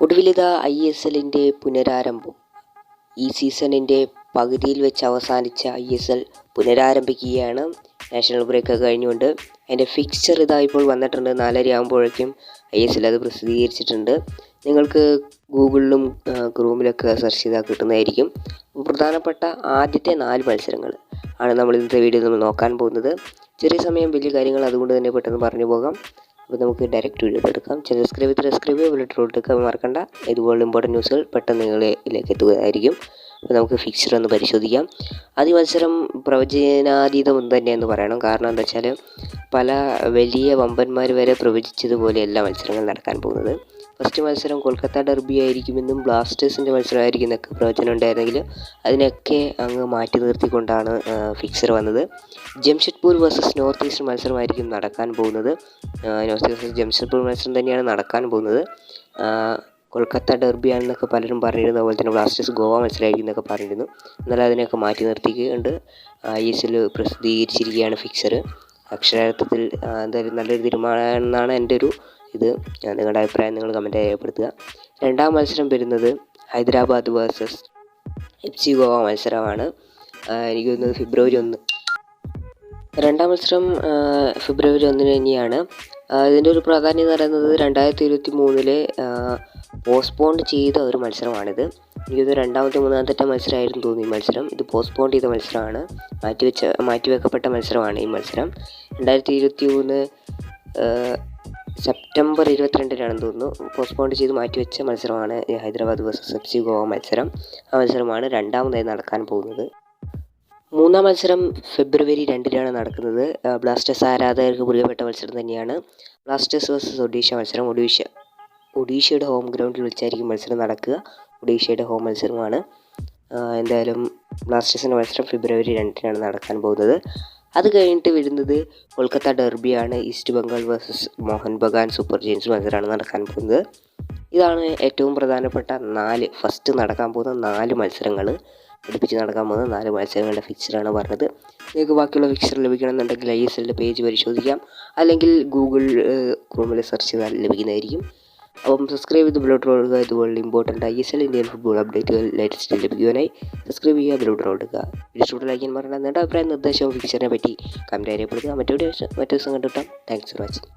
ഒടുവിലിതാ ISLൻ്റെ പുനരാരംഭം. ഈ സീസണിൻ്റെ പകുതിയിൽ വെച്ച് അവസാനിച്ച ISL പുനരാരംഭിക്കുകയാണ്. നാഷണൽ ബ്രേക്കൊക്കെ കഴിഞ്ഞുകൊണ്ട് അതിൻ്റെ ഫിക്സ്ചർ ഇതാ ഇപ്പോൾ വന്നിട്ടുണ്ട്. 4:30 ആകുമ്പോഴേക്കും ISL അത് പ്രസിദ്ധീകരിച്ചിട്ടുണ്ട്. നിങ്ങൾക്ക് ഗൂഗിളിലും ക്രോമിലൊക്കെ സെർച്ച് ചെയ്താൽ കിട്ടുന്നതായിരിക്കും. പ്രധാനപ്പെട്ട ആദ്യത്തെ 4 മത്സരങ്ങൾ ആണ് നമ്മൾ ഇന്നത്തെ വീഡിയോയിൽ നമ്മൾ നോക്കാൻ പോകുന്നത്. ചെറിയ സമയം വലിയ കാര്യങ്ങൾ, അതുകൊണ്ട് തന്നെ പെട്ടെന്ന് പറഞ്ഞു പോകാം. അപ്പോൾ നമുക്ക് ഡയറക്റ്റ് വീഡിയോ എടുക്കാം. സബ്സ്ക്രൈബ് എടുക്കാൻ മറക്കണ്ട. ഇതുപോലുള്ള ഇമ്പോർട്ടൻറ്റ് ന്യൂസുകൾ പെട്ടെന്ന് നിങ്ങളിലേക്ക് എത്തുകയായിരിക്കും. അപ്പോൾ നമുക്ക് ഫിക്സ്ചർ ഒന്ന് പരിശോധിക്കാം. ആദ്യ മത്സരം പ്രവചനാതീതം തന്നെയെന്ന് പറയണം. കാരണം എന്താ വെച്ചാൽ പല വലിയ വമ്പന്മാർ വരെ പ്രവചിച്ചതുപോലെയല്ല മത്സരങ്ങൾ നടക്കാൻ പോകുന്നത്. ഫസ്റ്റ് മത്സരം കൊൽക്കത്ത ഡെർബി ആയിരിക്കുമെന്നും ബ്ലാസ്റ്റേഴ്സിൻ്റെ മത്സരമായിരിക്കും എന്നൊക്കെ പ്രവചനം ഉണ്ടായിരുന്നെങ്കിൽ അതിനൊക്കെ അങ്ങ് മാറ്റി നിർത്തിക്കൊണ്ടാണ് ഫിക്സർ വന്നത്. ജംഷഡ്പൂർ വേഴ്സസ് നോർത്ത് ഈസ്റ്റ് മത്സരമായിരിക്കും നടക്കാൻ പോകുന്നത്. നോർത്ത് ഈസ്റ്റ് ജംഷഡ്പൂർ മത്സരം തന്നെയാണ് നടക്കാൻ പോകുന്നത്. കൊൽക്കത്ത ഡെർബിയാണെന്നൊക്കെ പലരും പറഞ്ഞിരുന്നു. അതുപോലെ തന്നെ ബ്ലാസ്റ്റേഴ്സ് ഗോവ മത്സരമായിരിക്കും എന്നൊക്കെ പറഞ്ഞിരുന്നു. എന്നാൽ അതിനെയൊക്കെ മാറ്റി നിർത്തിക്കൊണ്ട് ISL പ്രസിദ്ധീകരിച്ചിരിക്കുകയാണ് ഫിക്സർ. അക്ഷരാർത്ഥത്തിൽ എന്തായാലും നല്ലൊരു തീരുമാനമാണെന്നാണ് എൻ്റെ ഒരു ഇത്. നിങ്ങളുടെ അഭിപ്രായം നിങ്ങൾ കമൻറ്റ് രേഖപ്പെടുത്തുക. രണ്ടാം മത്സരം വരുന്നത് ഹൈദരാബാദ് വേഴ്സസ് FC ഗോവ മത്സരമാണ്. എനിക്ക് തോന്നുന്നത് ഫെബ്രുവരി 1. രണ്ടാം മത്സരം ഫെബ്രുവരി 1 തന്നെയാണ്. ഇതിൻ്റെ ഒരു പ്രാധാന്യം എന്ന് പറയുന്നത് 2023 പോസ്റ്റ്പോണ്ട് ചെയ്ത ഒരു മത്സരമാണിത്. എനിക്കത് രണ്ടാമത്തെ മൂന്നാമത്തെ മത്സരമായിരുന്നു തോന്നി ഈ മത്സരം. ഇത് പോസ്റ്റ്പോണ്ട് ചെയ്ത മത്സരമാണ്, മാറ്റിവെക്കപ്പെട്ട മത്സരമാണ് ഈ മത്സരം. 2023 സെപ്റ്റംബർ 22-നാണെന്ന് തോന്നുന്നു പോസ്റ്റ്പോണ്ട് ചെയ്ത് മാറ്റിവെച്ച മത്സരമാണ് ഹൈദരാബാദ് വേഴ്സസ് FC ഗോവ മത്സരം. ആ മത്സരമാണ് രണ്ടാമതായി നടക്കാൻ പോകുന്നത്. മൂന്നാം മത്സരം ഫെബ്രുവരി 2-നാണ് നടക്കുന്നത്. ബ്ലാസ്റ്റേഴ്സ് ആരാധകർക്ക് പ്രിയപ്പെട്ട മത്സരം തന്നെയാണ്. ബ്ലാസ്റ്റേഴ്സ് വേഴ്സസ് ഒഡീഷ മത്സരം. ഒഡീഷയുടെ ഹോം ഗ്രൗണ്ടിൽ വെച്ചായിരിക്കും മത്സരം നടക്കുക. ഒഡീഷയുടെ ഹോം മത്സരമാണ്. എന്തായാലും ബ്ലാസ്റ്റേഴ്സിൻ്റെ മത്സരം ഫെബ്രുവരി 2-നാണ് നടക്കാൻ പോകുന്നത്. അത് കഴിഞ്ഞിട്ട് വരുന്നത് കൊൽക്കത്ത ഡെർബിയാണ്. East Bengal versus Mohun Bagan super giants മത്സരമാണ് നടക്കാൻ പോകുന്നത്. ഇതാണ് ഏറ്റവും പ്രധാനപ്പെട്ട ഫസ്റ്റ് നടക്കാൻ പോകുന്ന 4 മത്സരങ്ങൾ. അടുപ്പിച്ച് നടക്കാൻ പോകുന്ന 4 മത്സരങ്ങളുടെ ഫിക്സറാണ് പറഞ്ഞത്. നിങ്ങൾക്ക് ബാക്കിയുള്ള ഫിക്സർ ലഭിക്കണമെന്നുണ്ടെങ്കിൽ ISLൻ്റെ പേജ് പരിശോധിക്കാം, അല്ലെങ്കിൽ ഗൂഗിൾ ക്രോമിൽ സെർച്ച് ചെയ്താൽ ലഭിക്കുന്നതായിരിക്കും. അപ്പം സബ്സ്ക്രൈബ് ചെയ്ത് ബെൽ ബട്ടൺ കൊടുക്കുക. ഇതുപോലുള്ള ഇമ്പോർട്ടൻറ്റ് ISL ഇന്ത്യൻ ഫുട്ബോൾ അപ്ഡേറ്റുകൾ ലേറ്റസ്റ്റ് ലഭിക്കുവാനായി സബ്സ്ക്രൈബ് ചെയ്യുക, ബെൽ ബട്ടൺ കൊടുക്കുക. വീഡിയോ ലൈക്ക് ചെയ്യാൻ മറക്കണ്ട. നിങ്ങളുടെ അഭിപ്രായം നിർദ്ദേശവും ഫിക്സറിനെ പറ്റി കമൻറ്റ് രേഖപ്പെടുത്തുക. മറ്റു ദിവസം കണ്ടുകിട്ടാം. Thanks for watching.